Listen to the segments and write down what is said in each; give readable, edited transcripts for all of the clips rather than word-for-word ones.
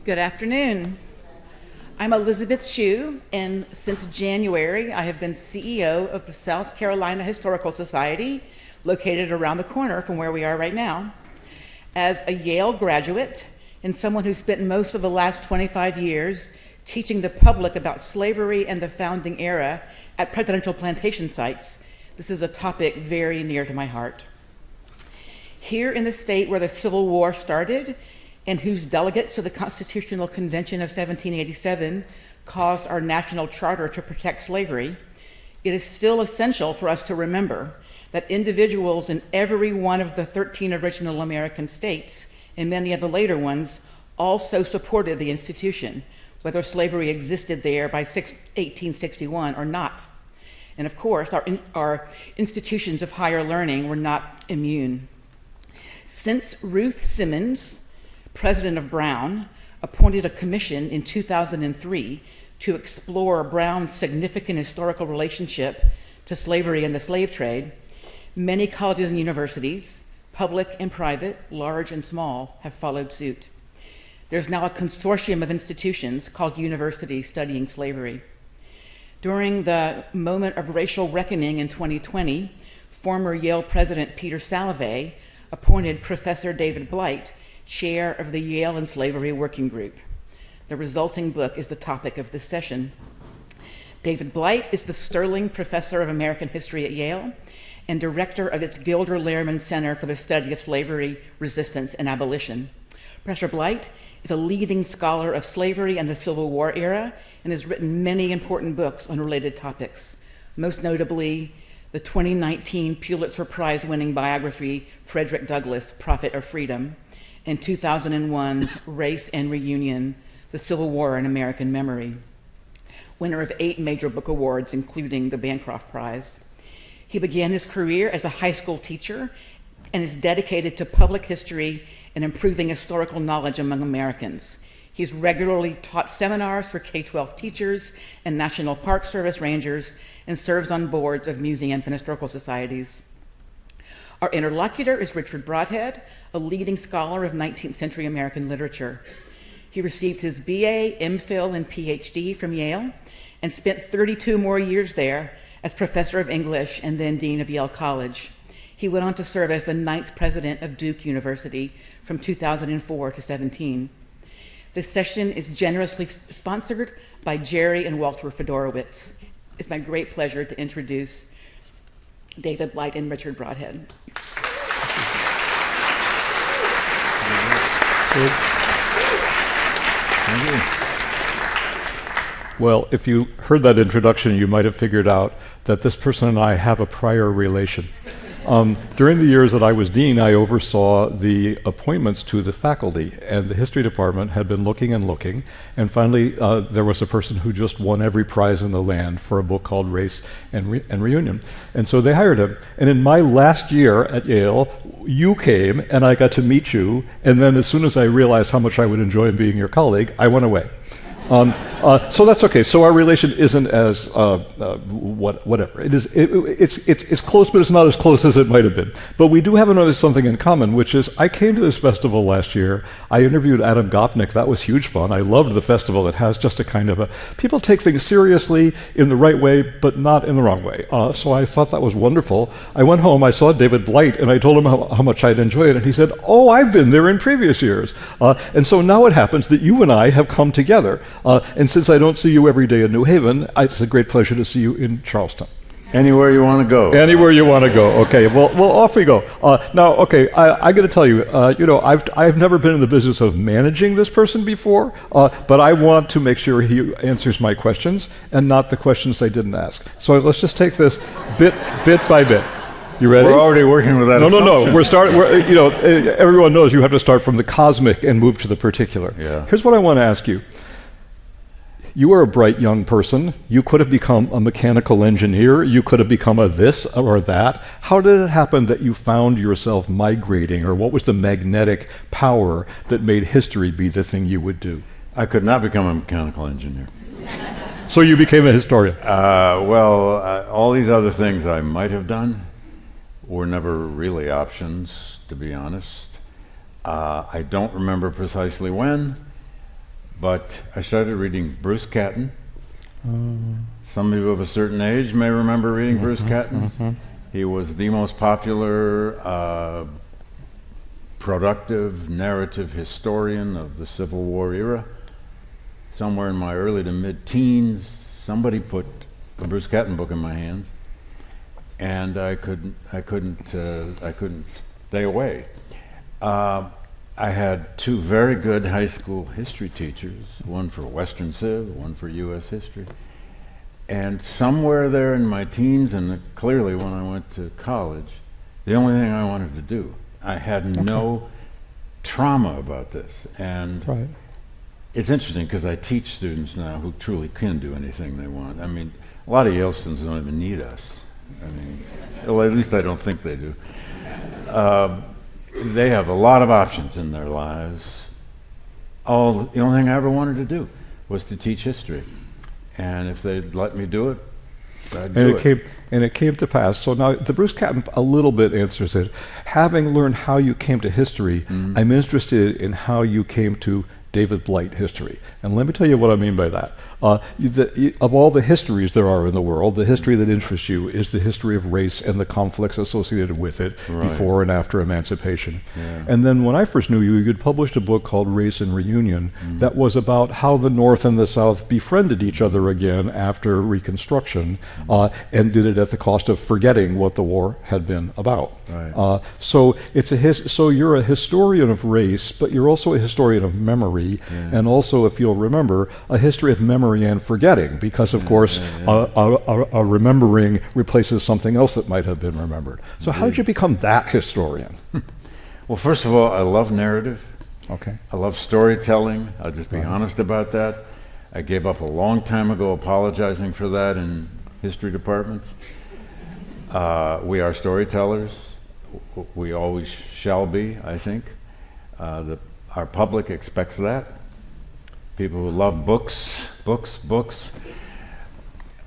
Good afternoon. I'm Elizabeth Chu, and since January, I have been CEO of the South Carolina Historical Society, located around the corner from where we are right now. As a Yale graduate and someone who spent most of the last 25 years teaching the public about slavery and the founding era at presidential plantation sites, this is a topic very near to my heart. Here in the state where the Civil War started, and whose delegates to the Constitutional Convention of 1787 caused our national charter to protect slavery, it is still essential for us to remember that individuals in every one of the 13 original American states, and many of the later ones, also supported the institution, whether slavery existed there by 1861 or not. And of course, our institutions of higher learning were not immune. Since Ruth Simmons, president of Brown, appointed a commission in 2003 to explore Brown's significant historical relationship to slavery and the slave trade, many colleges and universities, public and private, large and small, have followed suit. There's now a consortium of institutions called Universities Studying Slavery. During the moment of racial reckoning in 2020, former Yale president Peter Salovey appointed Professor David Blight chair of the Yale and Slavery Working Group. The resulting book is the topic of this session. David Blight is the Sterling Professor of American History at Yale and director of its Gilder Lehrman Center for the Study of Slavery, Resistance, and Abolition. Professor Blight is a leading scholar of slavery and the Civil War era and has written many important books on related topics, most notably the 2019 Pulitzer Prize-winning biography, Frederick Douglass, Prophet of Freedom, and 2001's Race and Reunion, The Civil War in American Memory, winner of 8 major book awards, including the Bancroft Prize. He began his career as a high school teacher and is dedicated to public history and improving historical knowledge among Americans. He's regularly taught seminars for K-12 teachers and National Park Service rangers and serves on boards of museums and historical societies. Our interlocutor is Richard Brodhead, a leading scholar of 19th century American literature. He received his BA, MPhil, and PhD from Yale and spent 32 more years there as professor of English and then dean of Yale College. He went on to serve as the 9th president of Duke University from 2004 to 17. This session is generously sponsored by Jerry and Walter Fedorowicz. It's my great pleasure to introduce David Blight and Richard Brodhead. Thank you. Well, if you heard that introduction, you might have figured out that this person and I have a prior relation. During the years that I was dean, I oversaw the appointments to the faculty, and the history department had been looking and looking, and finally there was a person who just won every prize in the land for a book called Race and Reunion. And so they hired him. And in my last year at Yale, you came, and I got to meet you, and then as soon as I realized how much I would enjoy being your colleague, I went away. So that's okay. So our relation isn't as whatever. It's close, but it's not as close as it might have been. But we do have something in common, which is I came to this festival last year. I interviewed Adam Gopnik. That was huge fun. I loved the festival. It has just a kind of people take things seriously in the right way, but not in the wrong way. So I thought that was wonderful. I went home. I saw David Blight, and I told him how much I'd enjoyed it. And he said, "Oh, I've been there in previous years." And so now it happens that you and I have come together. And since I don't see you every day in New Haven, it's a great pleasure to see you in Charleston. Anywhere you want to go. Anywhere you want to go. Okay. Well, off we go. Now, okay. I got to tell you, I've never been in the business of managing this person before, but I want to make sure he answers my questions and not the questions I didn't ask. So let's just take this bit by bit. You ready? We're already working with that. No. Everyone knows you have to start from the cosmic and move to the particular. Yeah. Here's what I want to ask you. You are a bright young person. You could have become a mechanical engineer. You could have become a this or that. How did it happen that you found yourself migrating, or what was the magnetic power that made history be the thing you would do? I could not become a mechanical engineer. So you became a historian? All these other things I might have done were never really options, to be honest. I don't remember precisely when, But I started reading Bruce Catton. Some of you of a certain age may remember reading Bruce Catton. He was the most popular, productive, narrative historian of the Civil War era. Somewhere in my early to mid-teens, somebody put a Bruce Catton book in my hands, and I couldn't stay away. I had two very good high school history teachers, one for Western Civ, one for U.S. history. And somewhere there in my teens, and clearly when I went to college, the only thing I wanted to do, I had no trauma about this. And it's interesting because I teach students now who truly can do anything they want. I mean, a lot of Yale students don't even need us. I mean, well, at least I don't think they do. They have a lot of options in their lives. The only thing I ever wanted to do was to teach history. And if they'd let me do it, I'd do it. And it came to pass. So now the Bruce Catton a little bit answers it. Having learned how you came to history, I'm interested in how you came to David Blight history. And let me tell you what I mean by that. Of all the histories there are in the world, the history that interests you is the history of race and the conflicts associated with it before and after emancipation. Yeah. And then when I first knew you, you'd published a book called Race and Reunion that was about how the North and the South befriended each other again after Reconstruction, and did it at the cost of forgetting what the war had been about. Right. So so you're a historian of race, but you're also a historian of memory, and also, if you'll remember, a history of memory and forgetting, because of course a remembering replaces something else that might have been remembered. So how did you become that historian? Well, first of all, I love narrative. Okay. I love storytelling. I'll just be honest about that. I gave up a long time ago apologizing for that in history departments. We are storytellers. We always shall be, I think. Our public expects that. People who love books.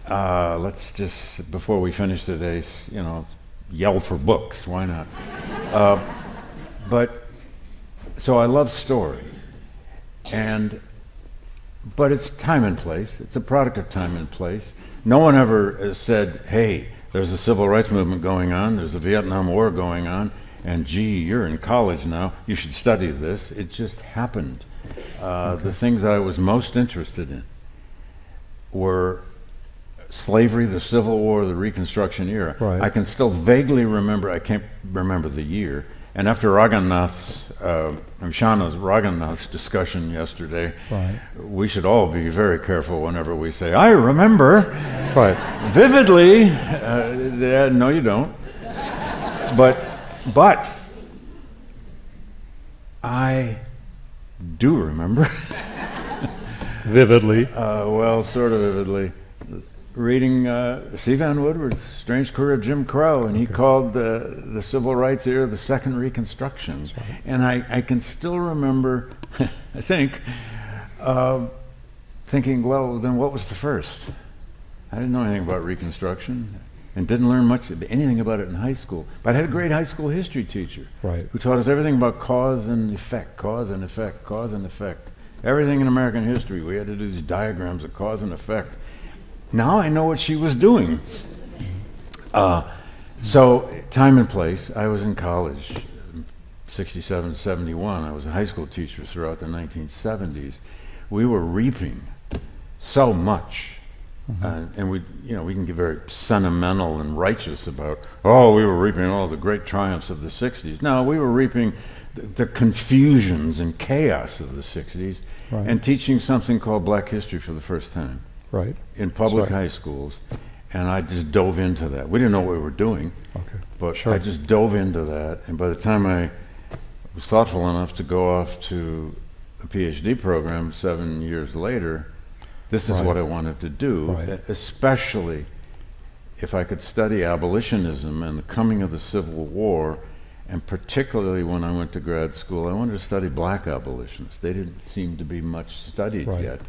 Let's just, before we finish today, yell for books. Why not? So I love story. But it's time and place. It's a product of time and place. No one ever said, hey, there's a civil rights movement going on, there's a Vietnam War going on, and gee, you're in college now, you should study this. It just happened. The things I was most interested in were slavery, the Civil War, the Reconstruction era. Right. I can still vaguely remember, I can't remember the year, and after Shauna's Raghunath's discussion yesterday, we should all be very careful whenever we say, I remember vividly. No, you don't. But I do remember. Vividly. Well, sort of vividly. Reading C. Van Woodward's Strange Career of Jim Crow, and he called the Civil Rights era the Second Reconstruction. Right. And I can still remember, I think, thinking, well, then what was the first? I didn't know anything about Reconstruction and didn't learn anything about it in high school. But I had a great high school history teacher who taught us everything about cause and effect, cause and effect, cause and effect. Everything in American history, we had to do these diagrams of cause and effect. Now I know what she was doing. So, time and place. I was in college, 67, 71. I was a high school teacher throughout the 1970s. We were reaping so much. And we can get very sentimental and righteous about, we were reaping all the great triumphs of the 60s. No, we were reaping the confusions and chaos of the 60s and teaching something called Black history for the first time. In public high schools, and I just dove into that. We didn't know what we were doing, but I just dove into that, and by the time I was thoughtful enough to go off to a PhD program 7 years later, this is what I wanted to do, especially if I could study abolitionism and the coming of the Civil War, and particularly when I went to grad school, I wanted to study black abolitionists. They didn't seem to be much studied yet.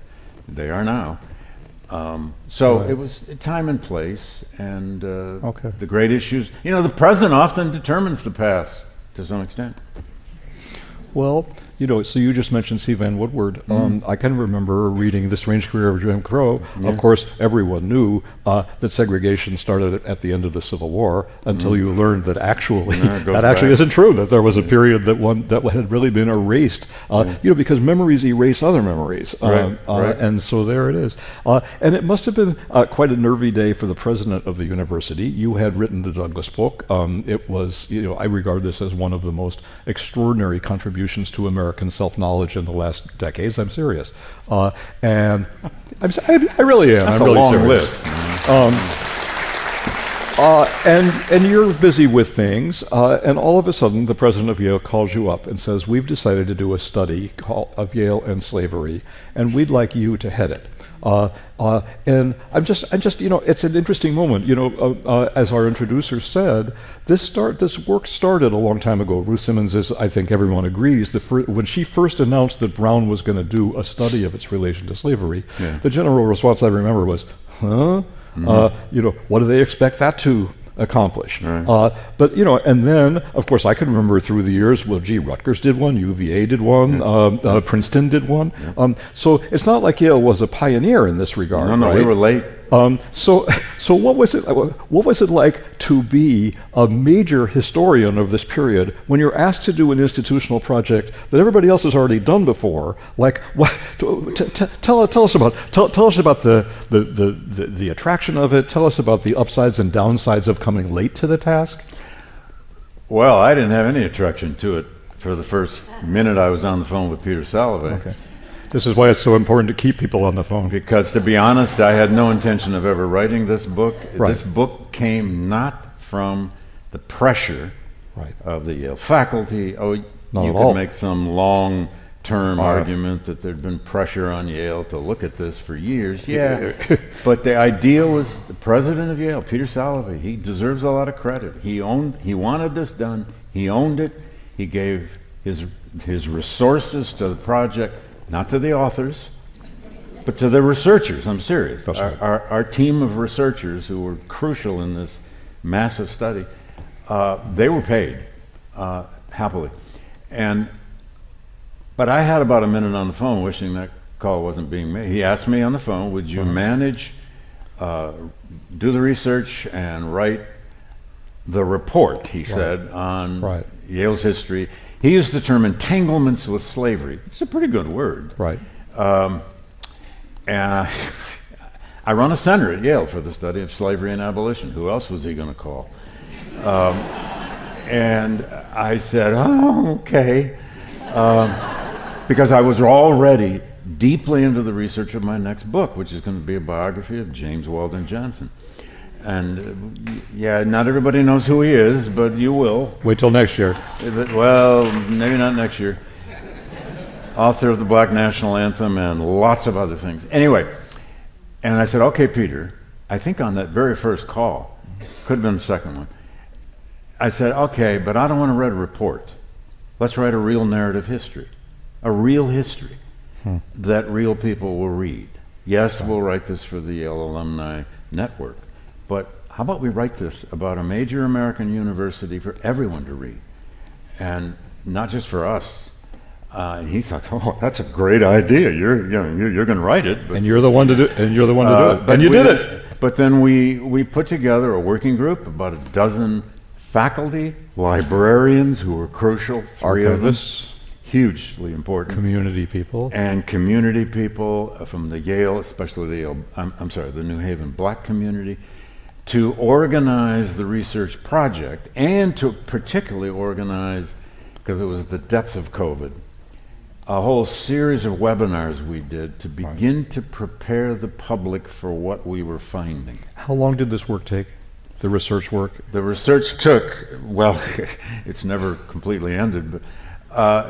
They are now. It was time and place, and the great issues. The present often determines the past to some extent. Well, You know, so you just mentioned C. Van Woodward. I can remember reading The Strange Career of Jim Crow. Of course, everyone knew that segregation started at the end of the Civil War until you learned that actually that actually isn't true. That there was a period that had really been erased. You know, because memories erase other memories. And so there it is. And it must have been quite a nervy day for the president of the university. You had written the Douglass book. It was, you know, I regard this as one of the most extraordinary contributions to American self-knowledge in the last decades. I'm serious, and I really am. That's I'm a really long serious. list. And you're busy with things, and all of a sudden, the president of Yale calls you up and says, "We've decided to do a study of Yale and slavery, and we'd like you to head it." And I'm just, you know, it's an interesting moment. You know, as our introducer said, this work started a long time ago. Ruth Simmons is, I think everyone agrees, when she first announced that Brown was going to do a study of its relation to slavery, the general response I remember was, "Huh? You know, what do they expect that to accomplish?" But, you know, and then, of course, I can remember through the years, well, gee, Rutgers did one, UVA did one, Princeton did one. So it's not like Yale was a pioneer in this regard. No, right? we were late. So what was it like to be a major historian of this period when you're asked to do an institutional project that everybody else has already done before? Like, what? Tell us about the attraction of it. Tell us about the upsides and downsides of coming late to the task. Well, I didn't have any attraction to it for the first minute I was on the phone with Peter Salovey. Okay. This is why it's so important to keep people on the phone. Because, to be honest, I had no intention of ever writing this book. Right. This book came not from the pressure of the Yale faculty. Not you at could all. make some long-term argument that there'd been pressure on Yale to look at this for years. Yeah, but the idea was the president of Yale, Peter Salovey, he deserves a lot of credit. He wanted this done. He owned it. He gave his resources to the project. Not to the authors, but to the researchers. I'm serious. That's right. Our team of researchers who were crucial in this massive study, they were paid happily. But I had about a minute on the phone wishing that call wasn't being made. He asked me on the phone, would you manage, do the research and write the report, he said, on Yale's history. He used the term entanglements with slavery. It's a pretty good word. Right. And I run a center at Yale for the study of slavery and abolition. Who else was he going to call? And I said, oh, okay. Because I was already deeply into the research of my next book, which is going to be a biography of James Weldon Johnson. And yeah, not everybody knows who he is, but you will. Wait till next year. Well, maybe not next year. Author of the Black National Anthem and lots of other things. Anyway, and I said, okay, Peter, I think on that very first call, could have been the second one, I said, okay, but I don't want to write a report. Let's write a real narrative history, a real history that real people will read. Yes, we'll write this for the Yale Alumni Network, but how about we write this about a major American university for everyone to read, and not just for us. And he thought, oh, that's a great idea. You're going to write it, and you're the one to do. And you're the one to do it. And you did it. But then we put together a working group, about a dozen faculty, librarians who were crucial, three of them, hugely important, community people, and community people from the Yale, especially the Yale, the New Haven Black community, to organize the research project, and to particularly organize, because it was the depth of COVID, a whole series of webinars we did to begin to prepare the public for what we were finding. How long did this work take, the research work? The research took, well, it's never completely ended, but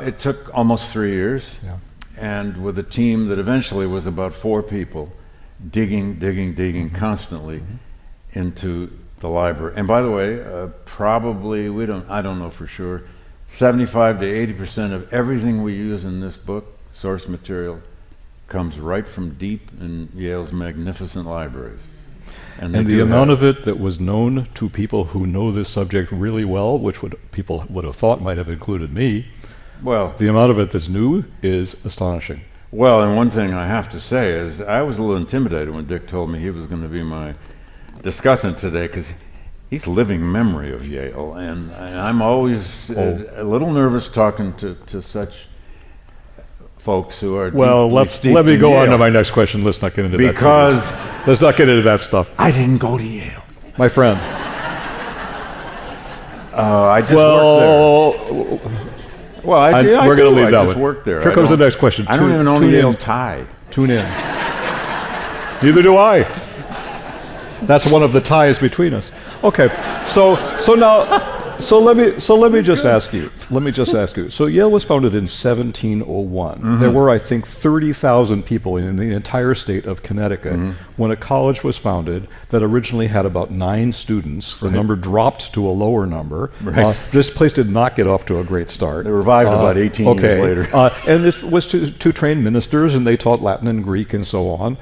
it took almost 3 years, and with a team that eventually was about 4 people, digging constantly into the library. And by the way, probably, I don't know for sure, 75 to 80% of everything we use in this book, source material, comes right from deep in Yale's magnificent libraries. And the amount of it that was known to people who know this subject really well, which people would have thought might have included me, Well, The amount of it that's new is astonishing. well, and one thing I have to say is I was a little intimidated when Dick told me he was going to be my discussant today, because he's living memory of Yale, and I'm always a little nervous talking to such folks who are Well, deeply steeped let me in go on Yale. to my next question. Let's not get into Because that. Let's not get into that stuff. I didn't go to Yale. My friend. I just worked Well, there. Well, I we're going to leave I that just one. worked there. Here I comes the don't- next question. I don't even own a Yale tie. Tune in. Neither do I. That's one of the ties between us. Okay, so let me just ask you. So Yale was founded in 1701. Mm-hmm. There were, I think, 30,000 people in the entire state of Connecticut when a college was founded that originally had about 9 students. The number dropped to a lower number. Right. This place did not get off to a great start. They revived about 18 years later. And it was to train ministers, and they taught Latin and Greek and so on.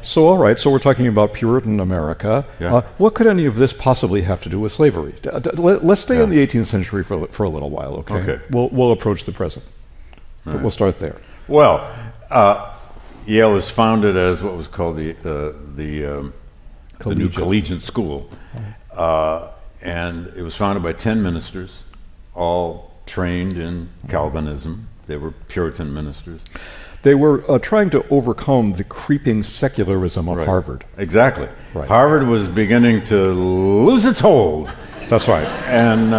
So all right, so we're talking about Puritan America. Yeah. What could any of this possibly have to do with slavery? Let's stay in the 18th century for a little while, okay? Okay. We'll approach the present, but we'll start there. Well, Yale was founded as what was called the new collegiate school, and it was founded by 10 ministers, all trained in Calvinism. They were Puritan ministers. They were trying to overcome the creeping secularism of Right. Harvard. Exactly. Right. Harvard was beginning to lose its hold, That's right. and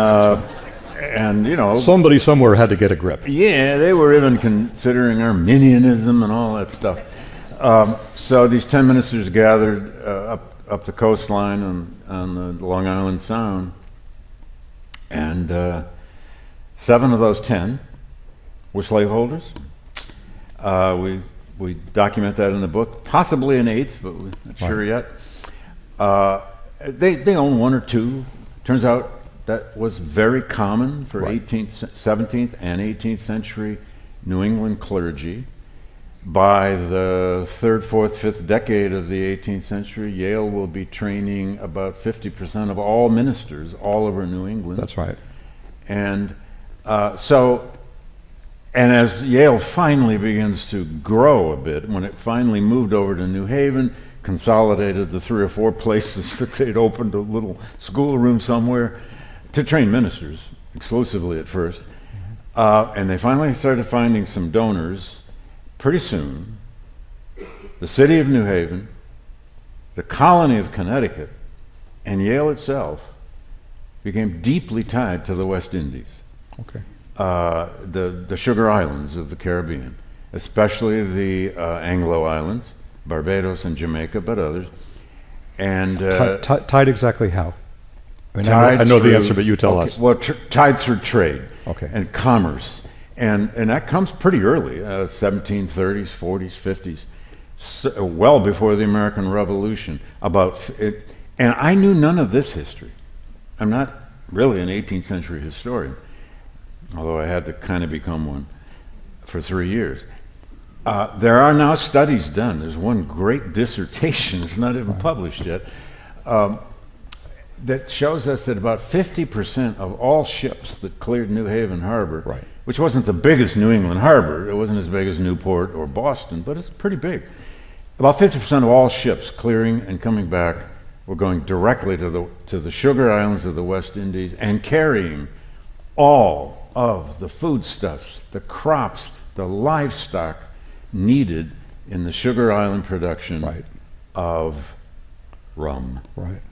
you know, Somebody somewhere had to get a grip. yeah, they were even considering Arminianism and all that stuff. So these 10 ministers gathered up the coastline on the Long Island Sound, and 7 of those 10 were slaveholders. We document that in the book, possibly an 8th, but we're not sure yet. They own 1 or 2. Turns out that was very common for 18th, 17th, and 18th century New England clergy. By the 3rd, 4th, 5th decade of the 18th century, Yale will be training about 50% of all ministers all over New England. That's right. And and as Yale finally begins to grow a bit, when it finally moved over to New Haven, consolidated the 3 or 4 places that they'd opened a little schoolroom somewhere to train ministers, exclusively at first, and they finally started finding some donors. Pretty soon, the city of New Haven, the colony of Connecticut, and Yale itself became deeply tied to the West Indies. Okay. The Sugar Islands of the Caribbean, especially the Anglo Islands, Barbados and Jamaica, but others. And Tied exactly how? I mean, tied I know the through- answer, but you tell okay, us. Well, tied through trade Okay. and commerce. And that comes pretty early, 1730s, 40s, 50s, so, well before the American Revolution. And I knew none of this history. I'm not really an 18th century historian, although I had to kind of become one for 3 years. There are now studies done. There's one great dissertation, it's not even published yet, that shows us that about 50% of all ships that cleared New Haven Harbor, Right. which wasn't the biggest New England harbor, it wasn't as big as Newport or Boston, but it's pretty big. About 50% of all ships clearing and coming back were going directly to the Sugar Islands of the West Indies and carrying all of the foodstuffs, the crops, the livestock needed in the Sugar Island production Right. of rum. Right.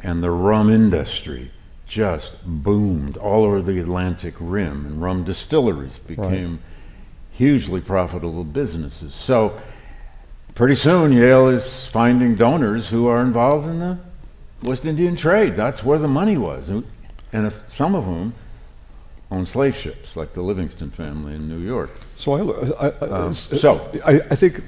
And the rum industry just boomed all over the Atlantic Rim, and rum distilleries became hugely profitable businesses. So pretty soon Yale is finding donors who are involved in the West Indian trade. That's where the money was. And some of whom owned slave ships, like the Livingston family in New York. So I think,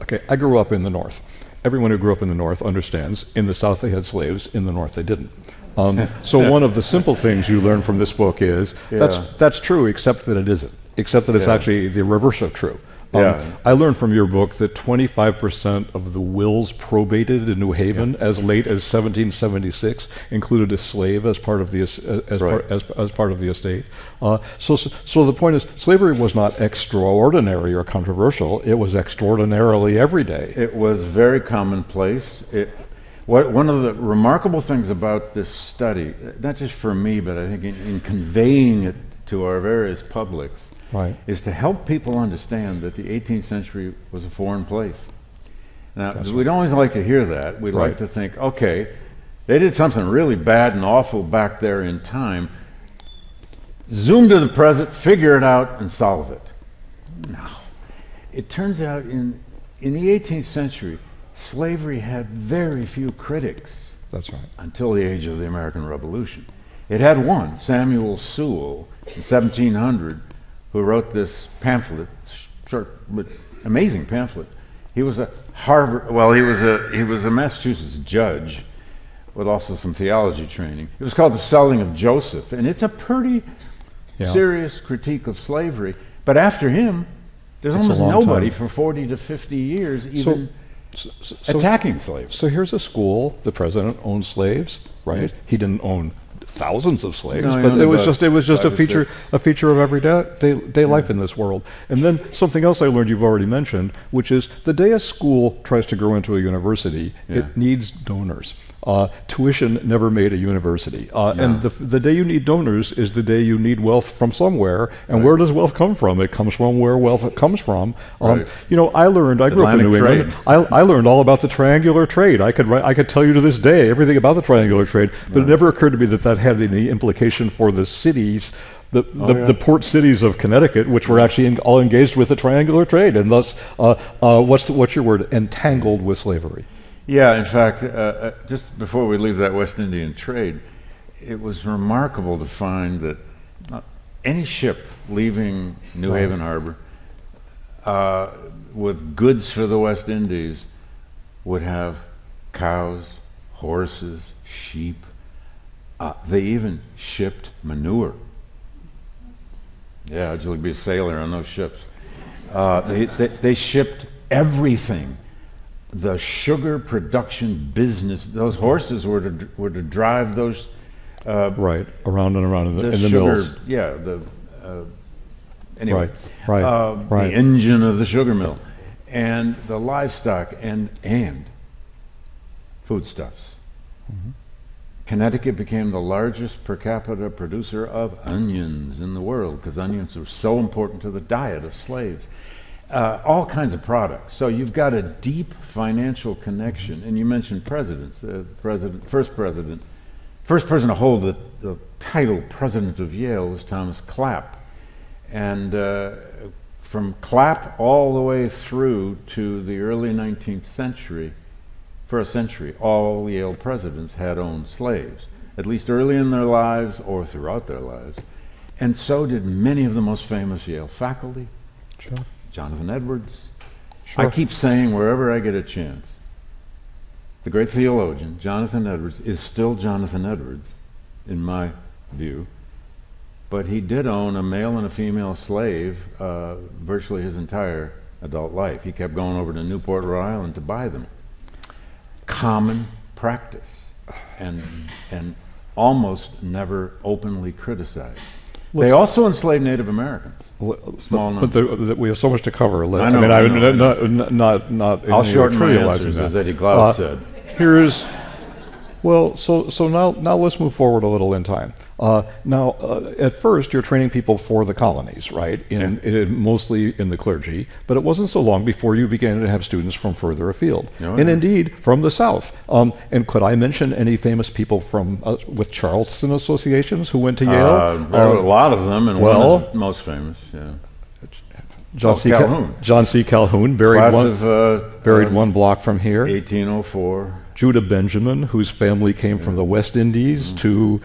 okay, I grew up in the North. Everyone who grew up in the North understands in the South they had slaves, in the North they didn't. So one of the simple things you learn from this book is that's true, except that it isn't, except that it's actually the reverse of true. Yeah. I learned from your book that 25% of the wills probated in New Haven as late as 1776 included a slave as part of the as part of the estate. So the point is, slavery was not extraordinary or controversial. It was extraordinarily everyday. It was very commonplace. One of the remarkable things about this study, not just for me, but I think in conveying it to our various publics, Right. is to help people understand that the 18th century was a foreign place. Now, we don't always like to hear that. We like to think, okay, they did something really bad and awful back there in time. Zoom to the present, figure it out, and solve it. No. It turns out in the 18th century, slavery had very few critics. That's right. Until the age of the American Revolution. It had one, Samuel Sewall, in 1700, who wrote this pamphlet, short but amazing pamphlet. He was a he was a Massachusetts judge with also some theology training. It was called The Selling of Joseph, and it's a pretty serious critique of slavery. But after him, there's almost nobody for 40 to 50 years even attacking slaves. So here's a school. The president owned slaves, right? Mm-hmm. He didn't own thousands of slaves, No, but it was just a feature of everyday life in this world. And then something else I learned you've already mentioned, which is the day a school tries to grow into a university, it needs donors. Tuition never made a university. And the day you need donors is the day you need wealth from somewhere. And where does wealth come from? It comes from where wealth comes from. You know, I grew up in New England. I learned all about the triangular trade. I could tell you to this day everything about the triangular trade, but it never occurred to me that had any implication for the cities, the port cities of Connecticut, which were actually all engaged with the triangular trade, and thus, what's your word? Entangled with slavery. Yeah, in fact, just before we leave that West Indian trade, it was remarkable to find that any ship leaving New Haven Harbor with goods for the West Indies would have cows, horses, sheep. They even shipped manure. Yeah, I'd like be a sailor on those ships. They shipped everything. The sugar production business, those horses were to drive those around and around in the sugar, mills. Yeah, anyway, the engine of the sugar mill, and the livestock and foodstuffs. Mm-hmm. Connecticut became the largest per capita producer of onions in the world because onions were so important to the diet of slaves. All kinds of products. So you've got a deep financial connection. And you mentioned presidents. First person to hold the title president of Yale was Thomas Clapp. And from Clapp all the way through to the early 19th century, for a century, all Yale presidents had owned slaves, at least early in their lives or throughout their lives. And so did many of the most famous Yale faculty. Sure. Jonathan Edwards. Sure. I keep saying wherever I get a chance, the great theologian, Jonathan Edwards, is still Jonathan Edwards, in my view, but he did own a male and a female slave virtually his entire adult life. He kept going over to Newport, Rhode Island to buy them. Common practice, and almost never openly criticized. They also enslaved Native Americans. Small number. But we have so much to cover. I know. Not I'll shorten my answers, as Eddie Glaude said. Here's so now let's move forward a little in time. At first, you're training people for the colonies, right? Mostly in the clergy, but it wasn't so long before you began to have students from further afield, indeed from the South. And could I mention any famous people from with Charleston associations who went to Yale? There were a lot of them, and one is most famous. Yeah. John C. Calhoun, buried one block from here. 1804. Judah Benjamin, whose family came from the West Indies to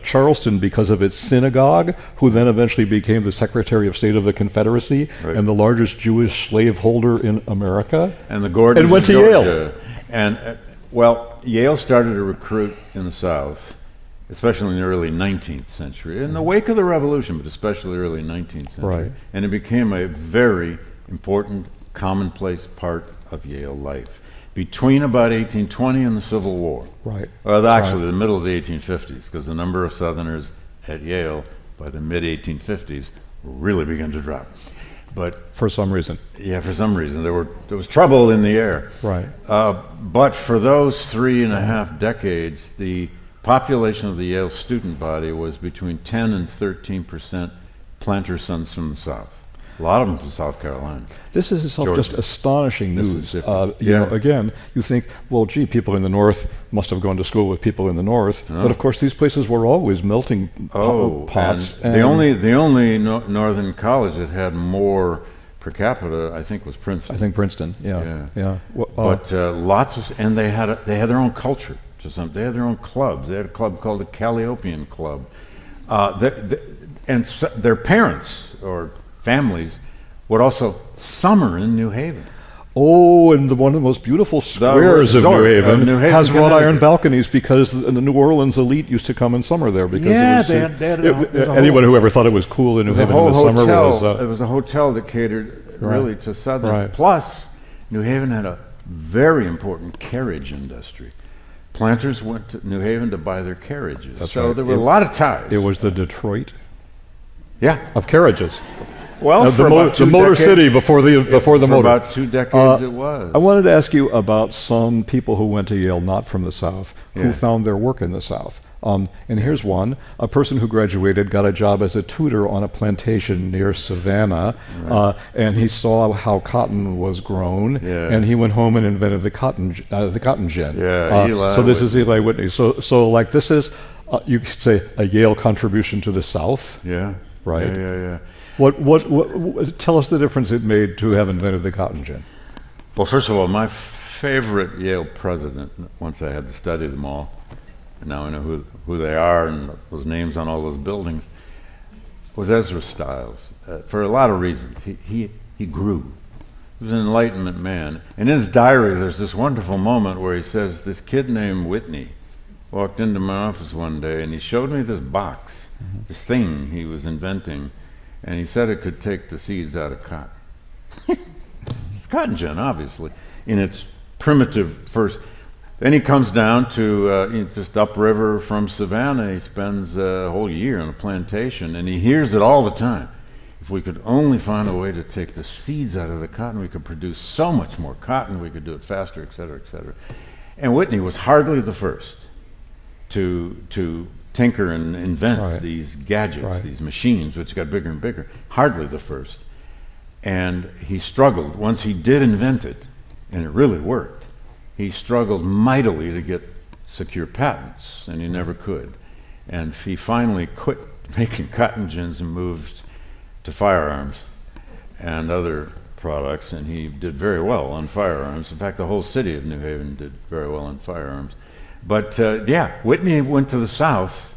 Charleston because of its synagogue, who then eventually became the Secretary of State of the Confederacy and the largest Jewish slaveholder in America. And the Gordons and went to Yale. And Yale started to recruit in the South, especially in the early 19th century, in the wake of the Revolution, but especially early 19th century. Right. And it became a very important, commonplace part of Yale life. Between about 1820 and the Civil War. Right. Well, actually, the middle of the 1850s, because the number of Southerners at Yale by the mid-1850s really began to drop. But For some reason. yeah, for some reason, there was trouble in the air. Right. But for those 3.5 decades, the population of the Yale student body was between 10 and 13% planter sons from the South. A lot of them from South Carolina. This is itself just Georgia. astonishing news. Mississippi. You know, Yeah. again, you think, well, gee, people in the North must have gone to school with people in the North, but of course these places were always melting pots. And the only northern college that had more per capita, I think, was Princeton. I think Princeton. Yeah. Yeah. Well, But and they had their own culture. They had their own clubs. They had a club called the Calliopean Club, their parents or families would also summer in New Haven. oh, and one of the most beautiful squares of New resort of Haven, New Haven, has wrought iron Connecticut. balconies because the New Orleans elite used to come in summer there because Yeah, it was they had a whole- anyone who ever thought it was cool in New It was a Haven in whole the summer hotel. was It was a hotel that catered really to Southern. Right. Plus, New Haven had a very important carriage industry. Planters went to New Haven to buy their carriages. That's so right. there were a lot of ties. it was the Detroit yeah. of carriages. Well, the Motor City before the for motor. about 2 decades it was. I wanted to ask you about some people who went to Yale not from the South, who Yeah. found their work in the South. And here's one: a person who graduated got a job as a tutor on a plantation near Savannah, and he saw how cotton was grown, Yeah. and he went home and invented the cotton gin. Yeah, Eli so this is Whitney. Eli Whitney. So like this is, you could say, a Yale contribution to the South. Yeah. Right. Yeah. What tell us the difference it made to have invented the cotton gin. Well, first of all, my favorite Yale president, once I had to study them all, and now I know who they are and those names on all those buildings, was Ezra Stiles. For a lot of reasons. He grew. He was an Enlightenment man. And in his diary, there's this wonderful moment where he says, this kid named Whitney walked into my office one day and he showed me this box, this thing he was inventing, and he said it could take the seeds out of cotton. It's cotton gin, obviously, in its primitive first. Then he comes down to just upriver from Savannah. He spends a whole year on a plantation, and he hears it all the time. If we could only find a way to take the seeds out of the cotton, we could produce so much more cotton, we could do it faster, et cetera, et cetera. And Whitney was hardly the first to tinker and invent these gadgets, these machines, which got bigger and bigger. Hardly the first. And he struggled. Once he did invent it, and it really worked, he struggled mightily to get secure patents, and he never could. And he finally quit making cotton gins and moved to firearms and other products, and he did very well on firearms. In fact, the whole city of New Haven did very well on firearms. But Whitney went to the South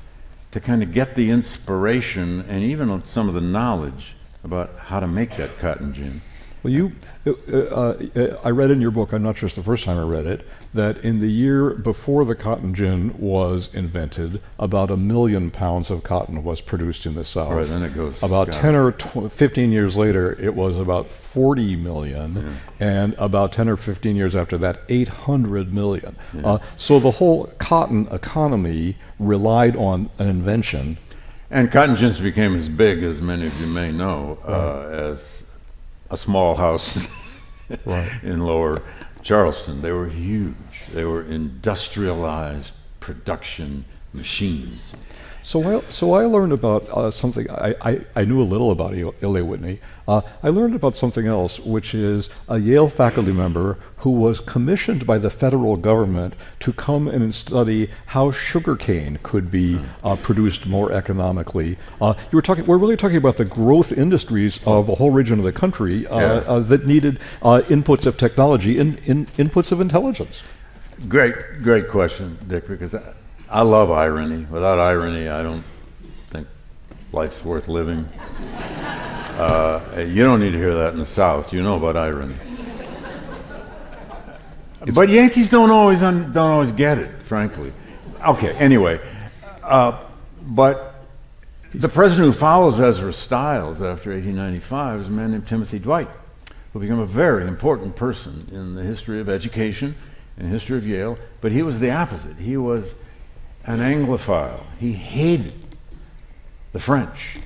to kind of get the inspiration and even some of the knowledge about how to make that cotton gin. Well, I read in your book, I'm not sure it's the first time I read it, that in the year before the cotton gin was invented, about 1 million pounds of cotton was produced in the South. Right, then it goes. About 10 or 15 years later, it was about 40 million, and about 10 or 15 years after that, 800 million. So the whole cotton economy relied on an invention. And cotton gins became as big, as many of you may know, as a small house in lower Charleston. They were huge. They were industrialized production machines. So I learned about something. I knew a little about Eli Whitney. I learned about something else, which is a Yale faculty member who was commissioned by the federal government to come in and study how sugarcane could be produced more economically. We're really talking about the growth industries of a whole region of the country that needed inputs of technology and inputs of intelligence. Great question, Dick, because I love irony. Without irony, I don't think life's worth living. You don't need to hear that in the South. You know about irony. But Yankees don't always get it, frankly. Okay, anyway. But the president who follows Ezra Stiles after 1895 is a man named Timothy Dwight, who became a very important person in the history of education and history of Yale, but he was the opposite. He was an Anglophile. He hated the French.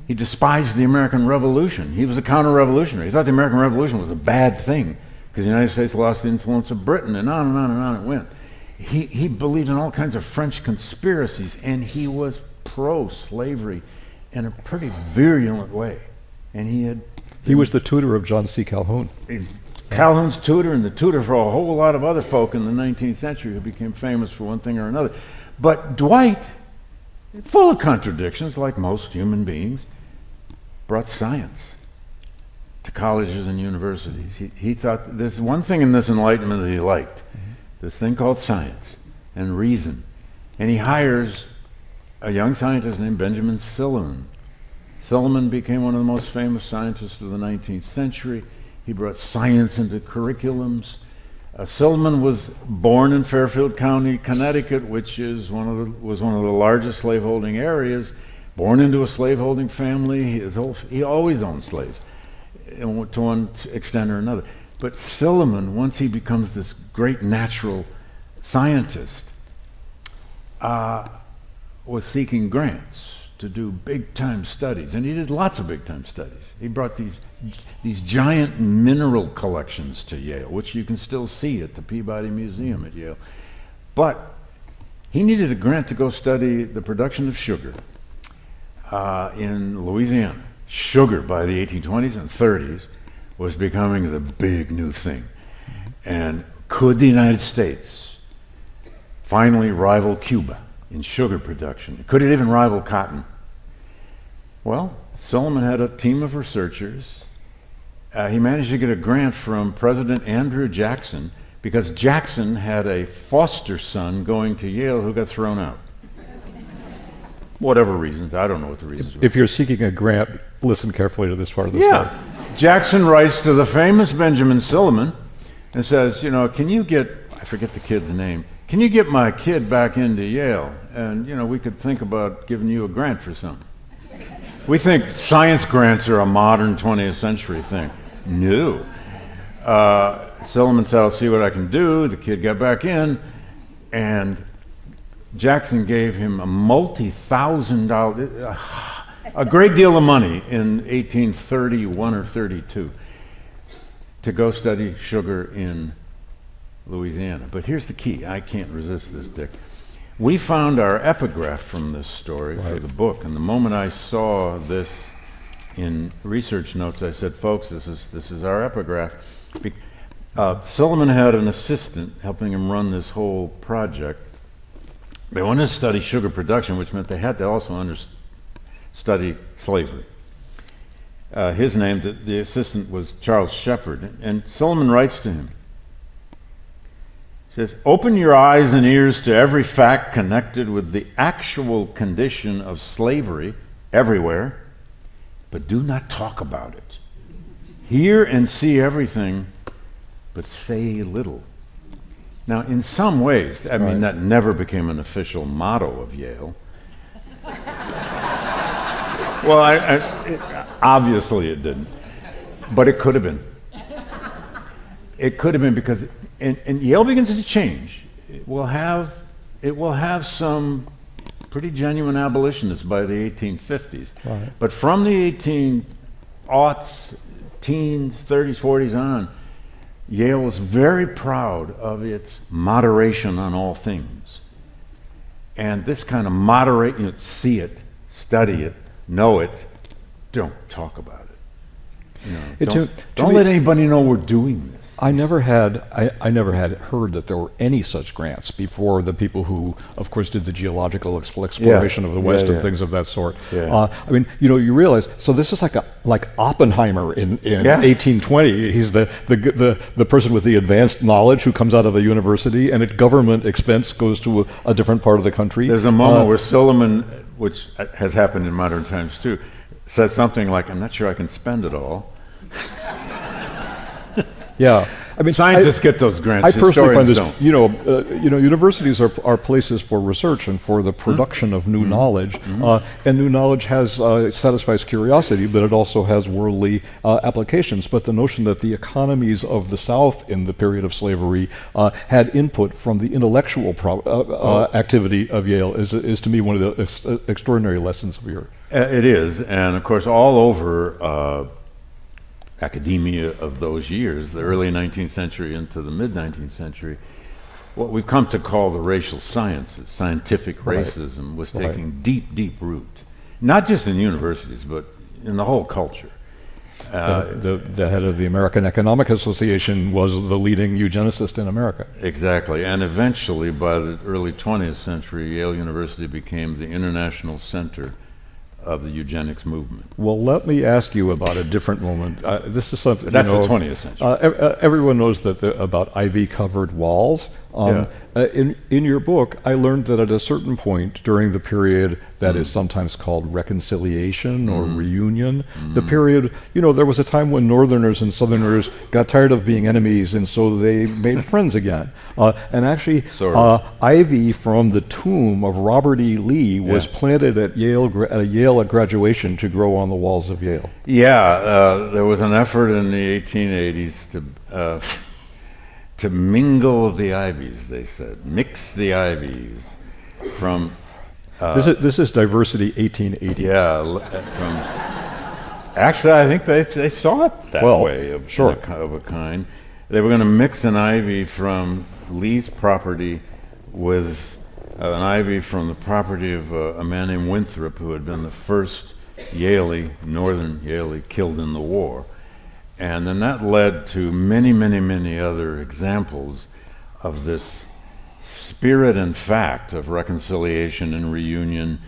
He despised the American Revolution. He was a counter-revolutionary. He thought the American Revolution was a bad thing because the United States lost the influence of Britain, and on and on and on it went. He believed in all kinds of French conspiracies, and he was pro-slavery in a pretty virulent way. And he was the tutor of John C. Calhoun. Calhoun's tutor and the tutor for a whole lot of other folk in the 19th century who became famous for one thing or another. But Dwight, full of contradictions like most human beings, brought science to colleges and universities. He thought there's one thing in this Enlightenment that he liked, this thing called science and reason. And he hires a young scientist named Benjamin Silliman. Silliman became one of the most famous scientists of the 19th century. He brought science into curriculums. Silliman was born in Fairfield County, Connecticut, which was one of the largest slaveholding areas. Born into a slaveholding family, he always owned slaves, to one extent or another. But Silliman, once he becomes this great natural scientist, was seeking grants to do big-time studies, and he did lots of big-time studies. He brought these giant mineral collections to Yale, which you can still see at the Peabody Museum at Yale. But he needed a grant to go study the production of sugar in Louisiana. Sugar, by the 1820s and 30s, was becoming the big new thing. And could the United States finally rival Cuba in sugar production? Could it even rival cotton? Well, Silliman had a team of researchers. He managed to get a grant from President Andrew Jackson because Jackson had a foster son going to Yale who got thrown out. Whatever reasons, I don't know what the reasons were. If you're seeking a grant, listen carefully to this part of the story. Jackson writes to the famous Benjamin Silliman and says, can you get, I forget the kid's name, can you get my kid back into Yale? And, we could think about giving you a grant for something. We think science grants are a modern 20th century thing. No. Silliman said, I'll see what I can do. The kid got back in, and Jackson gave him a multi-$1,000, a great deal of money in 1831 or 32 to go study sugar in Louisiana. But here's the key. I can't resist this, Dick. We found our epigraph from this story for the book, and the moment I saw this in research notes, I said, folks, this is our epigraph. Silliman had an assistant helping him run this whole project. They wanted to study sugar production, which meant they had to also study slavery. His name, the assistant, was Charles Shepard, and Silliman writes to him. He says, open your eyes and ears to every fact connected with the actual condition of slavery everywhere, but do not talk about it. Hear and see everything, but say little. Now, in some ways, I mean, that never became an official motto of Yale. Well, obviously it didn't, but it could have been. It could have been because, and Yale begins to change. It will have some pretty genuine abolitionists by the 1850s. Right. But from the 18aughts, teens, 30s, 40s on, Yale was very proud of its moderation on all things. And this kind of moderate, see it, study it, know it, don't talk about it. Don't let anybody know we're doing this. I never had heard that there were any such grants before the people who, of course, did the geological exploration of the West and things of that sort. Yeah. You realize, so this is like Oppenheimer in 1820. He's the person with the advanced knowledge who comes out of a university, and at government expense goes to a different part of the country. There's a moment where Silliman, which has happened in modern times too, says something like, I'm not sure I can spend it all. Yeah. I mean, Scientists get those grants. I personally find historians this, don't. universities are places for research and for the production of new knowledge, and new knowledge has satisfies curiosity, but it also has worldly applications. But the notion that the economies of the South in the period of slavery had input from the intellectual activity of Yale is to me one of the extraordinary lessons of your. It is, and of course, all over academia of those years, the early 19th century into the mid-19th century, what we've come to call the racial sciences, scientific racism, was taking deep, deep root, not just in universities, but in the whole culture. The head of the American Economic Association was the leading eugenicist in America. Exactly, and eventually, by the early 20th century, Yale University became the international center of the eugenics movement. Well, let me ask you about a different moment. This is something That's the 20th century. Everyone knows that about ivy-covered walls. In your book, I learned that at a certain point during the period that is sometimes called reconciliation or reunion, the period, there was a time when Northerners and Southerners got tired of being enemies, and so they made friends again. And actually, ivy from the tomb of Robert E. Lee was planted at Yale at graduation to grow on the walls of Yale. Yeah, there was an effort in the 1880s to mingle the ivies, they said, mix the ivies from. This is Diversity 1880. Yeah, actually, I think they saw it that way of a kind. They were going to mix an ivy from Lee's property with an ivy from the property of a man named Winthrop, who had been the first Northern Yalie killed in the war. And then that led to many, many, many other examples of this spirit and fact of reconciliation and reunion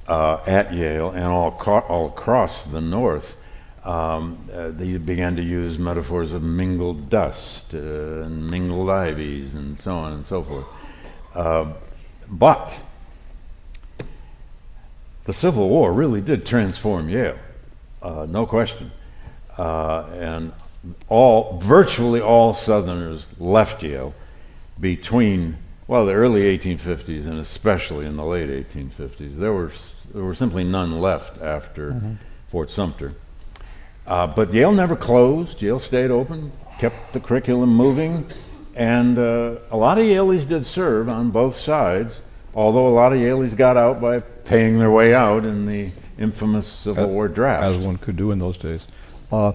at Yale and all across the North. They began to use metaphors of mingled dust and mingled ivies and so on and so forth. But the Civil War really did transform Yale, no question. And virtually all Southerners left Yale between, the early 1850s and especially in the late 1850s. There were simply none left after Fort Sumter. But Yale never closed. Yale stayed open, kept the curriculum moving, and a lot of Yaleys did serve on both sides, although a lot of Yaleys got out by paying their way out in the infamous Civil War draft. As one could do in those days. I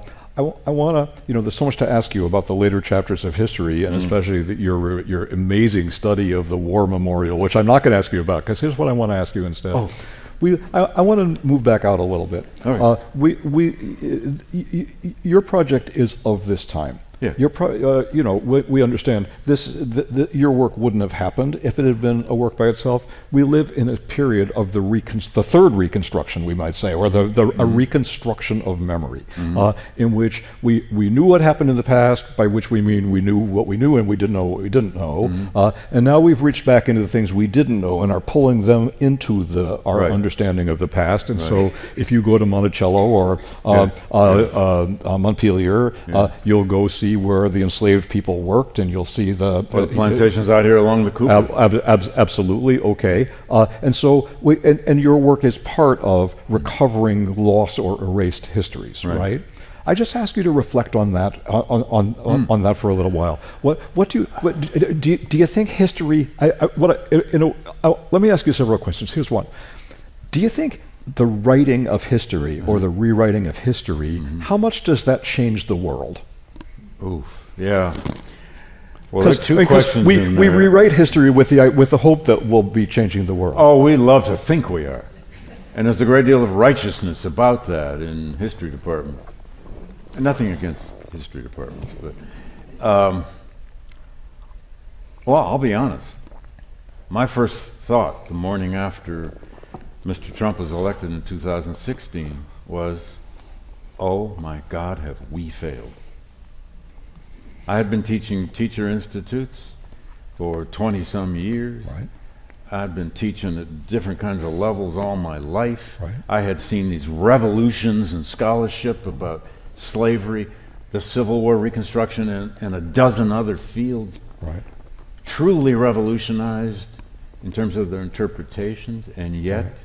want to, there's so much to ask you about the later chapters of history, and especially your amazing study of the War Memorial, which I'm not going to ask you about, because here's what I want to ask you instead. I want to move back out a little bit. All right. Your project is of this time. Yeah. We understand this. Your work wouldn't have happened if it had been a work by itself. We live in a period of the third reconstruction, we might say, or a reconstruction of memory, in which we knew what happened in the past, by which we mean we knew what we knew and we didn't know what we didn't know, and now we've reached back into the things we didn't know and are pulling them into our understanding of the past. And so, if you go to Monticello or Montpelier, you'll go see where the enslaved people worked, and you'll see the plantations out here along the Cooper. Absolutely, okay. And so, and your work is part of recovering lost or erased histories, right? I just ask you to reflect on that, on that for a little while. Do you think history? Let me ask you several questions. Here's one: do you think the writing of history or the rewriting of history, how much does that change the world? Oof, yeah. Well, there's two questions we in there. rewrite history with the hope that we'll be changing the world. Oh, we love to think we are. And there's a great deal of righteousness about that in history departments. And nothing against history departments, but I'll be honest. My first thought the morning after Mr. Trump was elected in 2016 was, oh my God, have we failed? I had been teaching teacher institutes for 20-some years. Right. I'd been teaching at different kinds of levels all my life. Right. I had seen these revolutions in scholarship about slavery the Civil War, Reconstruction, and a dozen other fields Right. truly revolutionized in terms of their interpretations, and yet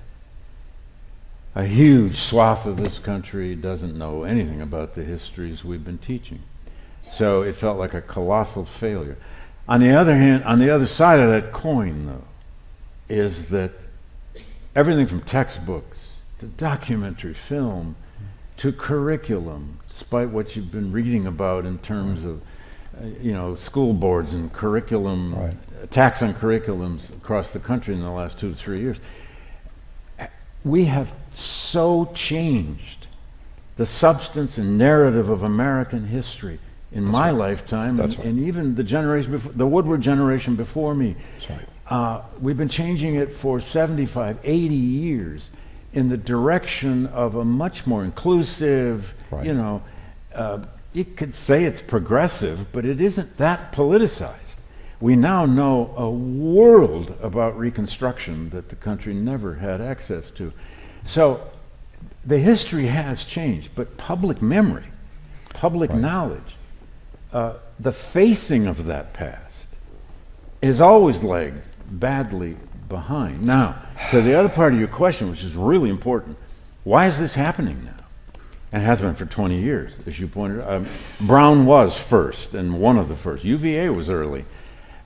a huge swath of this country doesn't know anything about the histories we've been teaching. So it felt like a colossal failure. On the other hand, on the other side of that coin, though, is that everything from textbooks to documentary film to curriculum, despite what you've been reading about in terms of school boards and curriculum, attacks on curriculums across the country in the last 2 to 3 years, we have so changed the substance and narrative of American history in my lifetime, and even the generation before, the Woodward generation before me. We've been changing it for 75, 80 years in the direction of a much more inclusive, you could say it's progressive, but it isn't that politicized. We now know a world about Reconstruction that the country never had access to. So the history has changed, but public memory, public knowledge, the facing of that past is always lagged badly behind. Now, to the other part of your question, which is really important, why is this happening now? And it has been for 20 years, as you pointed out. Brown was first, and one of the first. UVA was early.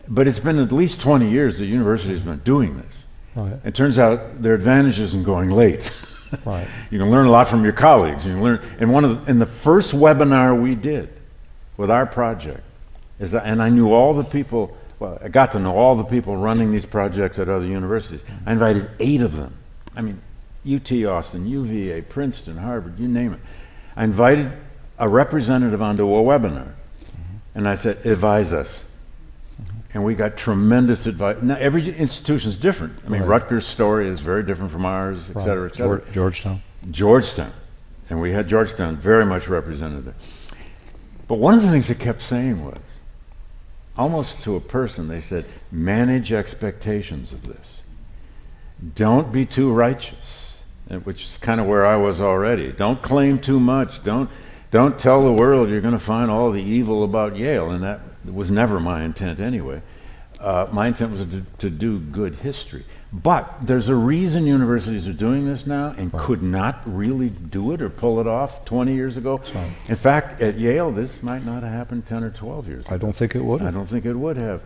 But it's been at least 20 years the university has been doing this. It turns out there are advantages in going late. You can learn a lot from your colleagues. You can learn. In the first webinar we did with our project, and I knew all the people, I got to know all the people running these projects at other universities. I invited 8 of them. I mean, UT Austin, UVA, Princeton, Harvard, you name it. I invited a representative onto a webinar, and I said, advise us. And we got tremendous advice. Now, every institution is different. I mean, Rutgers' story is very different from ours, et cetera, et cetera. Georgetown. And we had Georgetown very much represented there. But one of the things they kept saying was, almost to a person, they said, manage expectations of this. Don't be too righteous, which is kind of where I was already. Don't claim too much. Don't tell the world you're going to find all the evil about Yale, and that was never my intent anyway. My intent was to do good history. But there's a reason universities are doing this now and could not really do it or pull it off 20 years ago. In fact, at Yale, this might not have happened 10 or 12 years ago. I don't think it would have. I don't think it would have.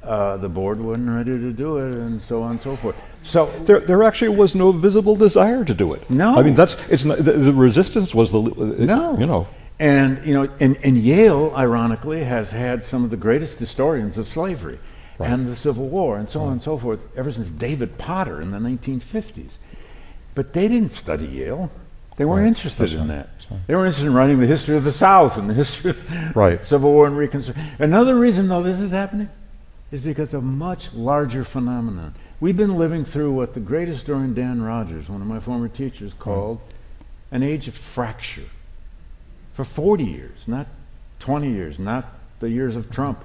The board wasn't ready to do it, and so on and so forth. So there actually was no visible desire to do it. No, I mean the resistance was and Yale, ironically, has had some of the greatest historians of slavery and the Civil War, and so on and so forth, ever since David Potter in the 1950s. But they didn't study Yale. They weren't interested in that. They were interested in writing the history of the South and the history of Civil War and Reconstruction. Another reason, though, this is happening is because of a much larger phenomenon. We've been living through what the great historian Dan Rogers, one of my former teachers, called an age of fracture. For 40 years, not 20 years, not the years of Trump,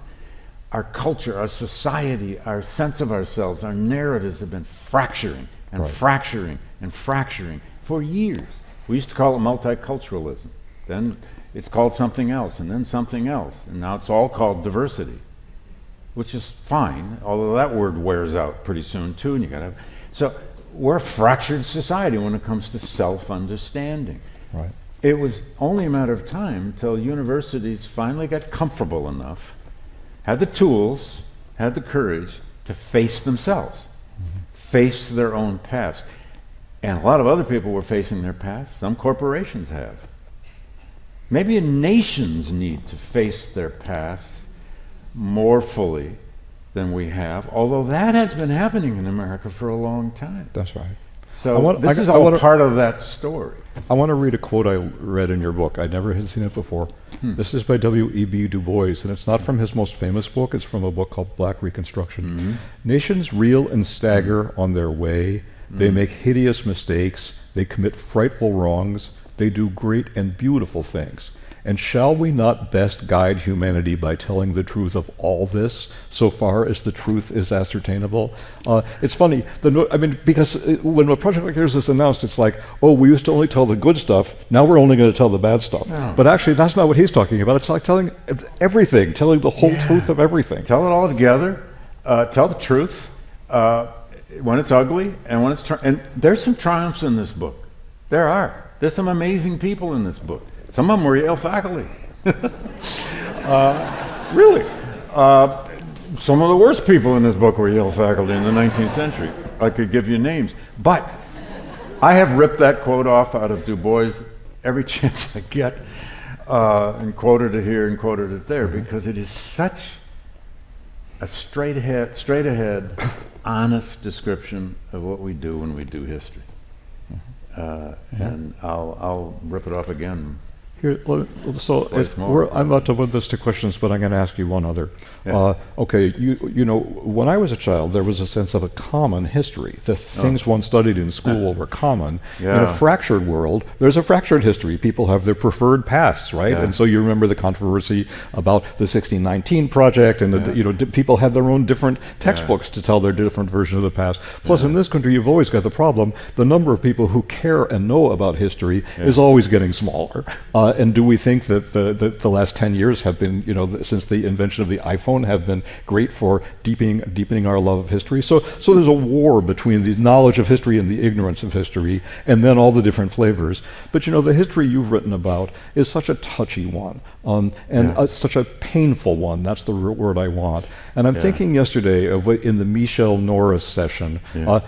our culture, our society, our sense of ourselves, our narratives have been fracturing and fracturing and fracturing for years. We used to call it multiculturalism. Then it's called something else, and then something else. And now it's all called diversity, which is fine, although that word wears out pretty soon too, and you gotta have, so we're a fractured society when it comes to self-understanding. It was only a matter of time until universities finally got comfortable enough, had the tools, had the courage to face themselves, face their own past. And a lot of other people were facing their past. Some corporations have. Maybe nations need to face their past more fully than we have, although that has been happening in America for a long time. That's right. So this is all part of that story. I want to read a quote I read in your book. I never had seen it before. This is by W.E.B. Du Bois, and it's not from his most famous book. It's from a book called Black Reconstruction. Nations reel and stagger on their way. They make hideous mistakes. They commit frightful wrongs. They do great and beautiful things. And shall we not best guide humanity by telling the truth of all this, so far as the truth is ascertainable? It's funny, because when a project like yours is announced, it's like, oh, we used to only tell the good stuff, now we're only going to tell the bad stuff. No. But actually, that's not what he's talking about. It's like telling everything, telling the whole truth of everything. Tell it all together. Tell the truth when it's ugly and when it's and there's some triumphs in this book. There are. There's some amazing people in this book. Some of them were Yale faculty. Really. Some of the worst people in this book were Yale faculty in the 19th century. I could give you names. But I have ripped that quote off out of Du Bois every chance I get and quoted it here and quoted it there because it is such a straight ahead, honest description of what we do when we do history. And I'll rip it off again. Here, so I'm about to put this to questions, but I'm going to ask you one other. Yeah. Okay, you know, when I was a child, there was a sense of a common history. The things one studied in school were common. Yeah. In a fractured world, there's a fractured history. People have their preferred pasts, right? Yeah. And so you remember the controversy about the 1619 project, and people had their own different textbooks to tell their different version of the past. Plus, in this country, you've always got the problem: the number of people who care and know about history is always getting smaller. And do we think that the last 10 years have been, since the invention of the iPhone, have been great for deepening our love of history? So there's a war between the knowledge of history and the ignorance of history, and then all the different flavors. But the history you've written about is such a touchy one, such a painful one. That's the word I want. And I'm thinking yesterday of in the Michelle Norris session,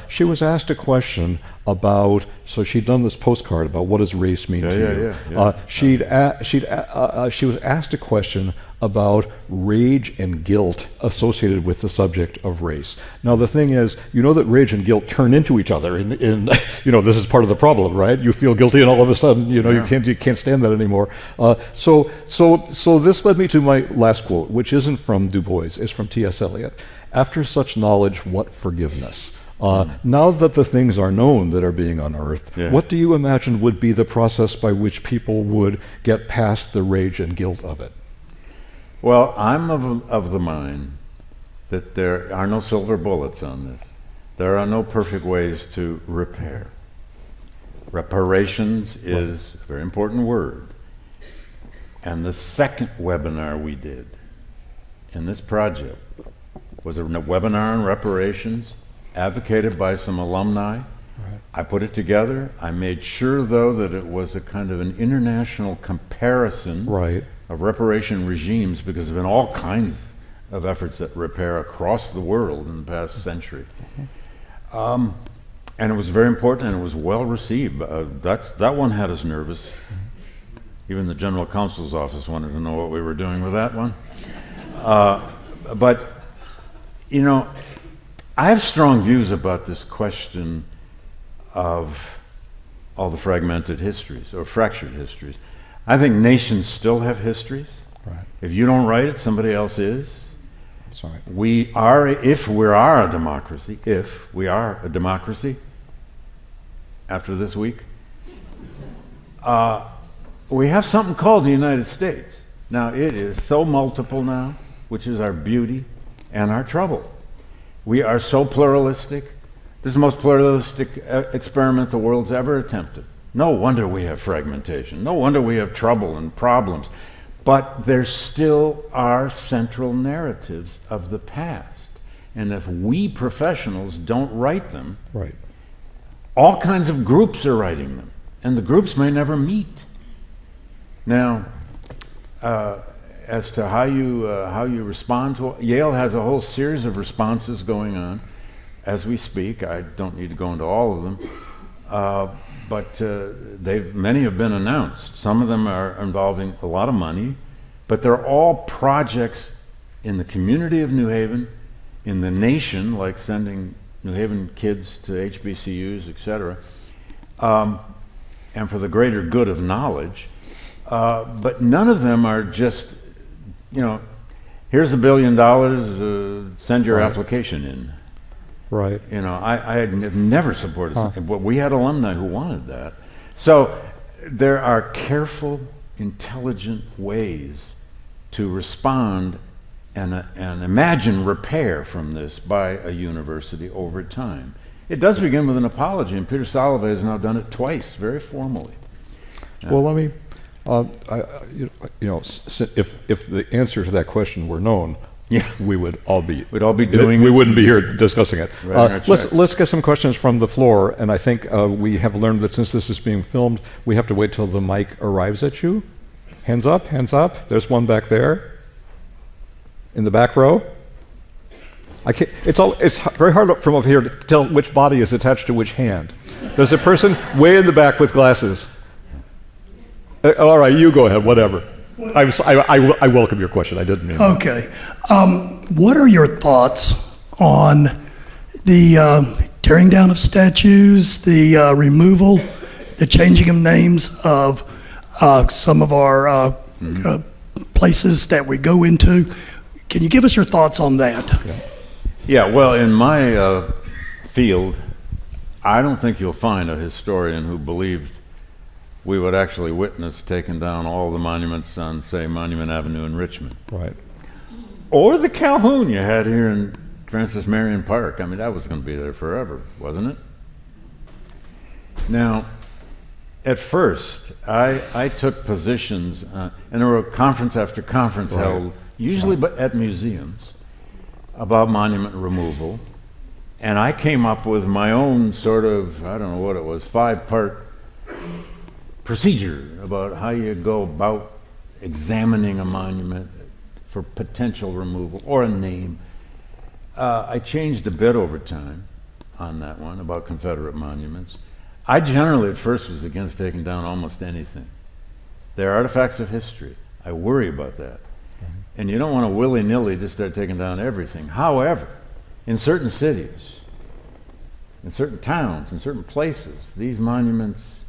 she was asked a question about, so she'd done this postcard about what does race mean to you. She was asked a question about rage and guilt associated with the subject of race. Now the thing is, that rage and guilt turn into each other. In this is part of the problem, right? You feel guilty, and all of a sudden, you can't stand that anymore. So this led me to my last quote, which isn't from Du Bois, it's from T.S. Eliot. After such knowledge, what forgiveness? Now that the things are known that are being unearthed, what do you imagine would be the process by which people would get past the rage and guilt of it? Well, I'm of the mind that there are no silver bullets on this. There are no perfect ways to repair. Reparations is a very important word. And the second webinar we did in this project was a webinar on reparations, advocated by some alumni. Right. I put it together. I made sure, though, that it was a kind of an international comparison of reparation regimes, because there have been all kinds of efforts at repair across the world in the past century. And it was very important, and it was well received. That one had us nervous. Even the General Counsel's office wanted to know what we were doing with that one. But, I have strong views about this question of all the fragmented histories or fractured histories. I think nations still have histories. Right. If you don't write it, somebody else is. That's right. If we are a democracy, after this week, we have something called the United States. Now, it is so multiple now, which is our beauty and our trouble. We are so pluralistic. This is the most pluralistic experiment the world's ever attempted. No wonder we have fragmentation. No wonder we have trouble and problems. But there still are central narratives of the past. And if we professionals don't write them, all kinds of groups are writing them. And the groups may never meet. Now, as to how you respond to it, Yale has a whole series of responses going on as we speak. I don't need to go into all of them, but many have been announced. Some of them are involving a lot of money, but they're all projects in the community of New Haven, in the nation, like sending New Haven kids to HBCUs, etc., and for the greater good of knowledge. But none of them are just, here's $1 billion, send your application in. Right. I have never supported something, but we had alumni who wanted that. So there are careful intelligent ways to respond and imagine repair from this by a university over time. It does begin with an apology, and Peter Salovey has now done it twice, very formally. Well, let me, if the answer to that question were known, we would all be. We'd all be doing We it. wouldn't be here discussing it. Let's Let's get some questions from the floor, and I think we have learned that since this is being filmed, we have to wait till the mic arrives at you. Hands up, hands up. There's one back there. In the back row. It's very hard from up here to tell which body is attached to which hand. There's a person way in the back with glasses. All right, you go ahead, whatever. I welcome your question. I didn't mean that. Okay. What are your thoughts on the tearing down of statues, the removal, the changing of names of some of our places that we go into? Can you give us your thoughts on that? Yeah, well, in my field, I don't think you'll find a historian who believed we would actually witness taking down all the monuments on, say, Monument Avenue in Richmond. Right. Or the Calhoun you had here in Francis Marion Park. I mean, that was going to be there forever, wasn't it? Now, at first, I took positions, and there were conference after conference held, usually but at museums, about monument removal. And I came up with my own sort of, I don't know what it was, 5-part procedure about how you go about examining a monument for potential removal or a name. I changed a bit over time on that one about Confederate monuments. I generally at first was against taking down almost anything. They're artifacts of history. I worry about that. And you don't want to willy-nilly just start taking down everything. However, in certain cities, in certain towns, in certain places, these monuments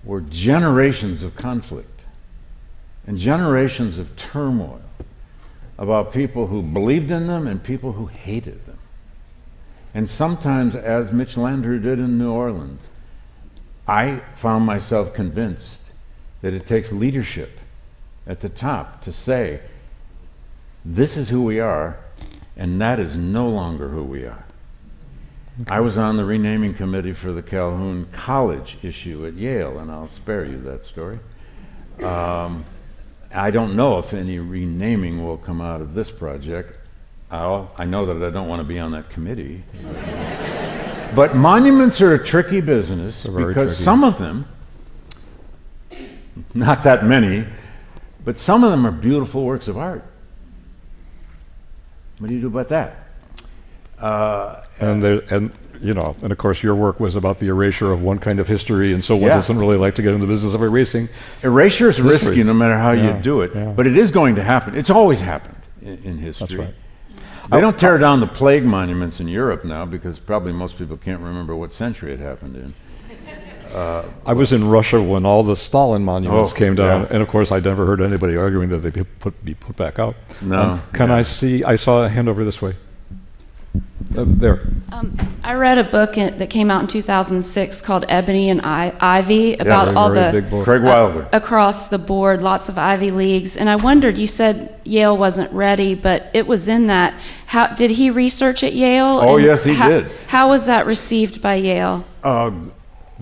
were generations of conflict and generations of turmoil about people who believed in them and people who hated them. And sometimes, as Mitch Landrieu did in New Orleans, I found myself convinced that it takes leadership at the top to say, this is who we are, and that is no longer who we are. Okay. I was on the renaming committee for the Calhoun College issue at Yale, and I'll spare you that story. I don't know if any renaming will come out of this project. I know that I don't want to be on that committee. But monuments are a tricky business because some of them, not that many, but some of them are beautiful works of art. What do you do about that? And of course your work was about the erasure of one kind of history, and so one doesn't really like to get in the business of erasing. Erasure is risky no matter how you do it, but it is going to happen. It's always happened in history. That's right. They don't tear down the plague monuments in Europe now because probably most people can't remember what century it happened in. I was in Russia when all the Stalin monuments came down, and of course I never heard anybody arguing that they be put back out. No. I saw a hand over this way. There. I read a book that came out in 2006 called Ebony and Ivy about all the Craig Wilder across the board, lots of Ivy Leagues, and I wondered. You said Yale wasn't ready, but it was in that. How did he research at Yale? Oh, yes, he did. How was that received by Yale?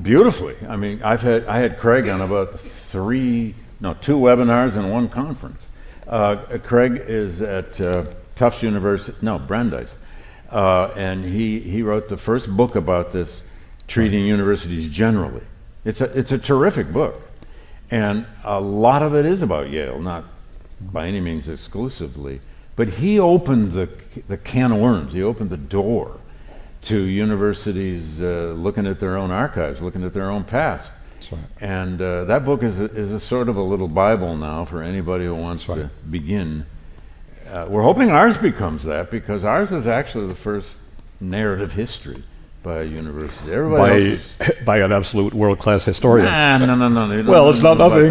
Beautifully. I mean, I had Craig on about 2 webinars and 1 conference. Craig is at Tufts University, Brandeis. And he wrote the first book about this, treating universities generally. It's a terrific book, and a lot of it is about Yale, not by any means exclusively, but he opened the can of worms. He opened the door to universities looking at their own archives, looking at their own past. That's right. And that book is a sort of a little Bible now for anybody who wants to begin. We're hoping ours becomes that, because ours is actually the first narrative history by a university. Everybody by an absolute world-class historian. No. Well, it's not nothing.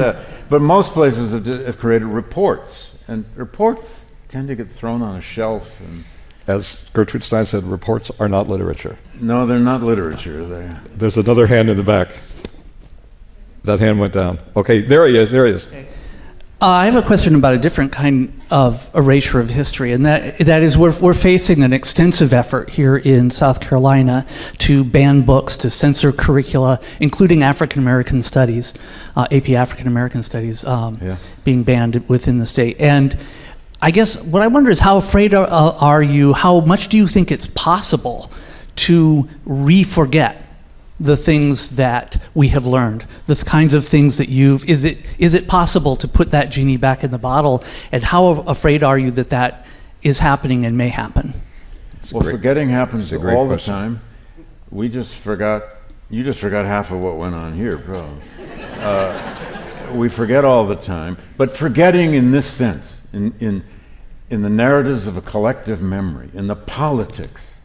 But most places have created reports, and reports tend to get thrown on a shelf. And as Gertrude Stein said, reports are not literature. No, they're not literature. There's another hand in the back. That hand went down. Okay, there he is. There he is. I have a question about a different kind of erasure of history, and that is we're facing an extensive effort here in South Carolina to ban books, to censor curricula, including African American studies, AP African American studies being banned within the state. And I guess what I wonder is how afraid are you, how much do you think it's possible to re-forget the things that we have learned, the kinds of things that is it possible to put that genie back in the bottle, and how afraid are you that that is happening and may happen? Well, forgetting happens all question. the time. You just forgot half of what went on here, probably. We forget all the time, but forgetting in this sense, in the narratives of a collective memory, in the politics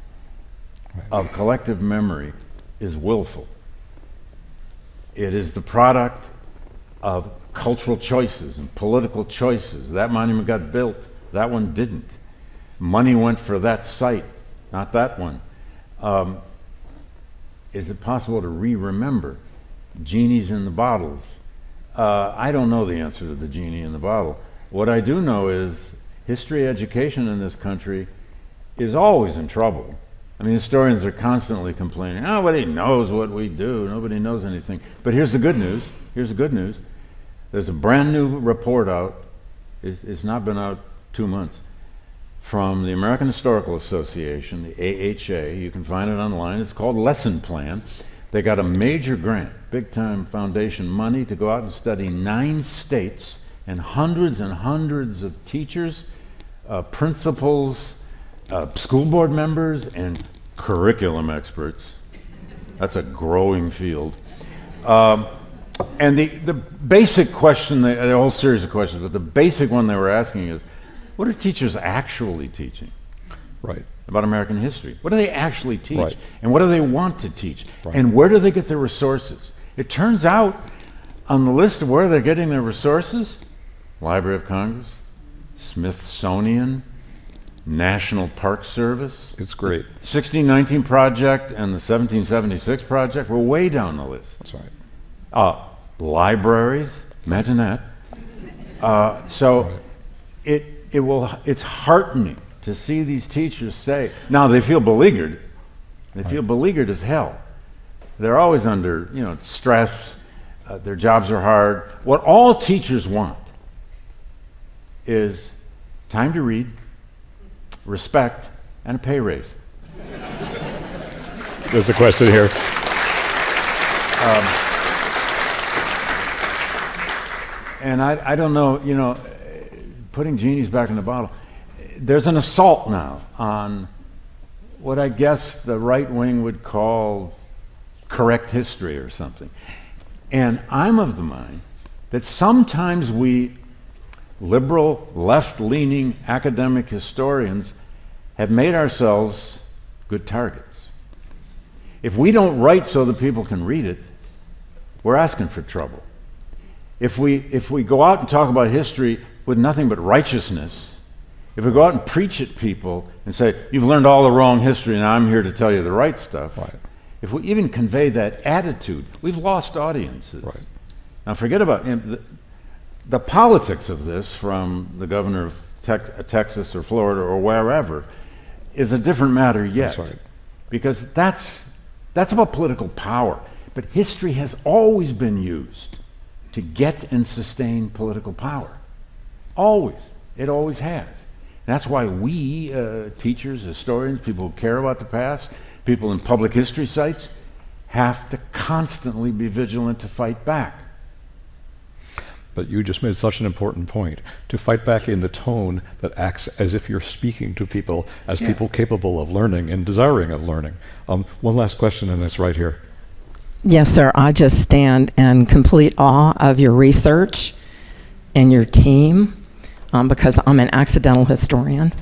of collective memory, is willful. It is the product of cultural choices and political choices. That monument got built, that one didn't. Money went for that site, not that one. Is it possible to remember genies in the bottles? I don't know the answer to the genie in the bottle. What I do know is history education in this country is always in trouble. I mean, historians are constantly complaining, nobody knows what we do, nobody knows anything. But here's the good news. There's a brand new report out, it's not been out 2 months, from the American Historical Association, the AHA. You can find it online. It's called Lesson Plan. They got a major grant, big-time foundation money, to go out and study 9 states and hundreds of teachers, principals, school board members, and curriculum experts. That's a growing field. And the basic question, a whole series of questions, but the basic one they were asking is, what are teachers actually teaching? Right. About American history. What do they actually teach? Right. And what do they want to teach? Right. And where do they get their resources? It turns out, on the list of where they're getting their resources, Library of Congress, Smithsonian, National Park Service. It's great. 1619 Project and the 1776 Project were way down the list. That's right. Libraries, imagine that. It's heartening to see these teachers say, now they feel beleaguered. They feel beleaguered as hell. They're always under, stress. Their jobs are hard. What all teachers want is time to read, respect, and a pay raise. There's a question here. And I don't know, putting genies back in the bottle. There's an assault now on what I guess the right wing would call correct history or something. And I'm of the mind that sometimes we liberal, left-leaning academic historians have made ourselves good targets. If we don't write so that people can read it, we're asking for trouble. If we go out and talk about history with nothing but righteousness, if we go out and preach at people and say, you've learned all the wrong history and I'm here to tell you the right stuff, Right. if we even convey that attitude, we've lost audiences. Right. Now forget about the politics of this, from the governor of Texas or Florida or wherever, is a different matter yet. That's right. Because that's about political power. But history has always been used to get and sustain political power. Always. It always has. And that's why we, teachers, historians, people who care about the past, people in public history sites, have to constantly be vigilant to fight back. But you just made such an important point, to fight back in the tone that acts as if you're speaking to people as people capable of learning and desiring of learning. One last question, and it's right here. Yes, sir. I just stand in complete awe of your research and your team, because I'm an accidental historian.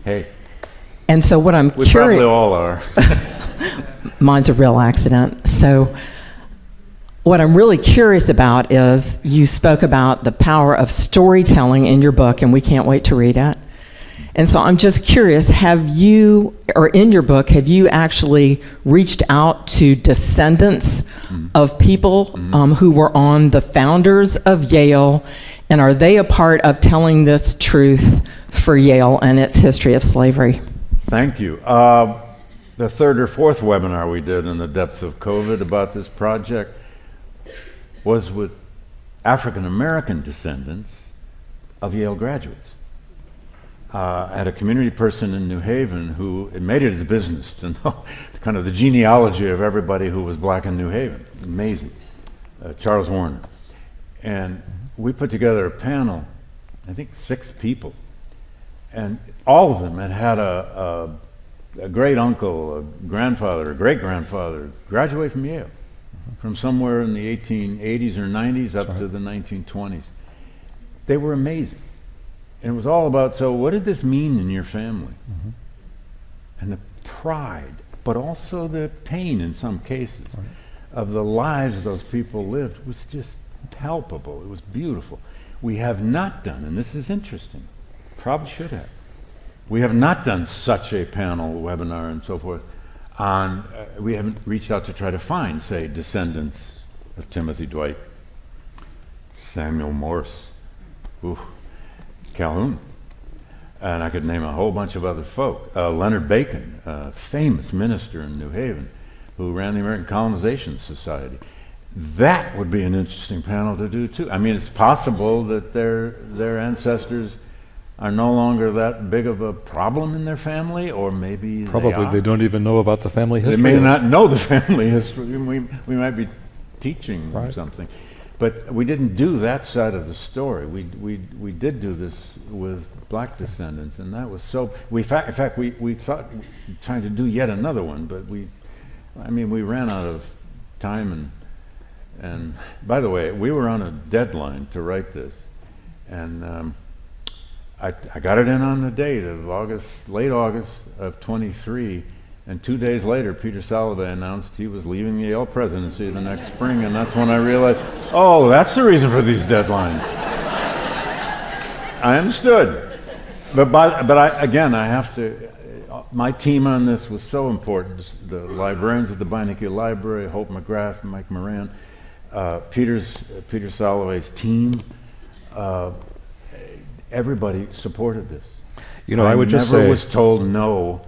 Hey, And so what I'm we curious... probably all are. Mine's a real accident. So what I'm really curious about is, you spoke about the power of storytelling in your book, and we can't wait to read it. And so I'm just curious, have you, or in your book, have you actually reached out to descendants of people who were on the founders of Yale, and are they a part of telling this truth for Yale and its history of slavery? Thank you. The third or fourth webinar we did in the depths of COVID about this project was with African American descendants of Yale graduates. I had a community person in New Haven who made it his business to know kind of the genealogy of everybody who was black in New Haven. Amazing. Charles Warner. And we put together a panel, I think 6 people, and all of them had a great uncle, a grandfather, a great grandfather graduate from Yale, from somewhere in the 1880s or 90s up to the 1920s. They were amazing. And it was all about, so what did this mean in your family? And the pride, but also the pain in some cases of the lives those people lived was just palpable. It was beautiful. We have not done, and this is interesting, probably should have, we have not done such a panel, webinar, and so forth on, we haven't reached out to try to find, say, descendants of Timothy Dwight, Samuel Morse, Calhoun, and I could name a whole bunch of other folk. Leonard Bacon, a famous minister in New Haven, who ran the American Colonization Society. That would be an interesting panel to do too. I mean, it's possible that their ancestors are no longer that big of a problem in their family, or maybe Probably they don't even know about the family history. They may not know the family history. We might be teaching Right. something. But we didn't do that side of the story. We did do this with black descendants, and that was so. In fact, we thought trying to do yet another one, but we ran out of time. And by the way, we were on a deadline to write this, and I got it in on the date of late August of '23. And 2 days later, Peter Salovey announced he was leaving the Yale presidency the next spring, and that's when I realized, oh, that's the reason for these deadlines. I understood. But I have to, my team on this was so important. The librarians at the Beinecke Library, Hope McGrath, Mike Moran, Peter Salovey's team, everybody supported this. You know, I would just say, never was told no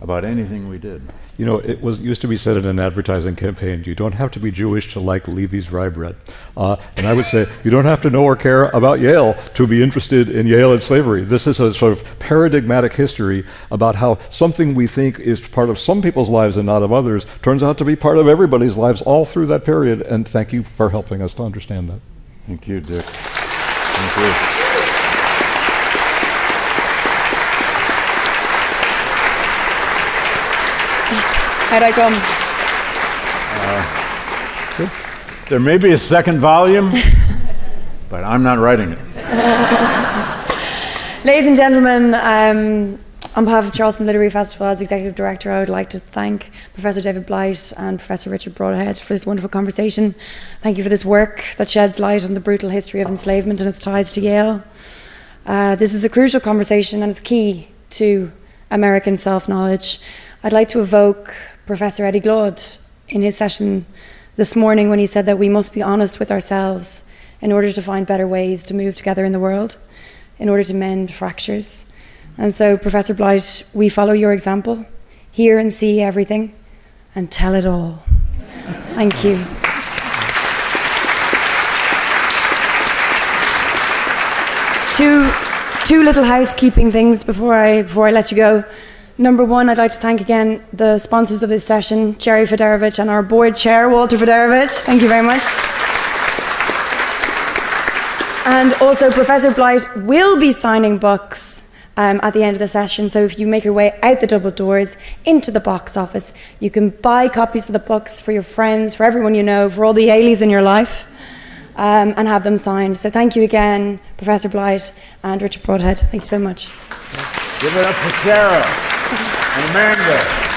about anything we did. you know, it used to be said in an advertising campaign, you don't have to be Jewish to like Levy's rye bread. And I would say, you don't have to know or care about Yale to be interested in Yale and slavery. This is a sort of paradigmatic history about how something we think is part of some people's lives and not of others turns out to be part of everybody's lives all through that period. And thank you for helping us to understand that. Thank you, Dick. Thank you. How'd I come? There may be a second volume, but I'm not writing it. Ladies and gentlemen, on behalf of Charleston Literary Festival as Executive Director, I would like to thank Professor David Blight and Professor Richard Brodhead for this wonderful conversation. Thank you for this work that sheds light on the brutal history of enslavement and its ties to Yale. This is a crucial conversation and it's key to American self-knowledge. I'd like to evoke Professor Eddie Glaude in his session this morning when he said that we must be honest with ourselves in order to find better ways to move together in the world, in order to mend fractures. And so, Professor Blight, we follow your example, hear and see everything, and tell it all. Thank you. Two little housekeeping things before I let you go. Number one, I'd like to thank again the sponsors of this session, Jerry Fedorovich and our board chair, Walter Fedorovich. Thank you very much. And also, Professor Blight will be signing books at the end of the session. So if you make your way out the double doors into the box office, you can buy copies of the books for your friends, for everyone you know, for all the Yaleys in your life, and have them signed. So thank you again, Professor Blight and Richard Brodhead. Thank you so much. Give it up for Sarah and Amanda.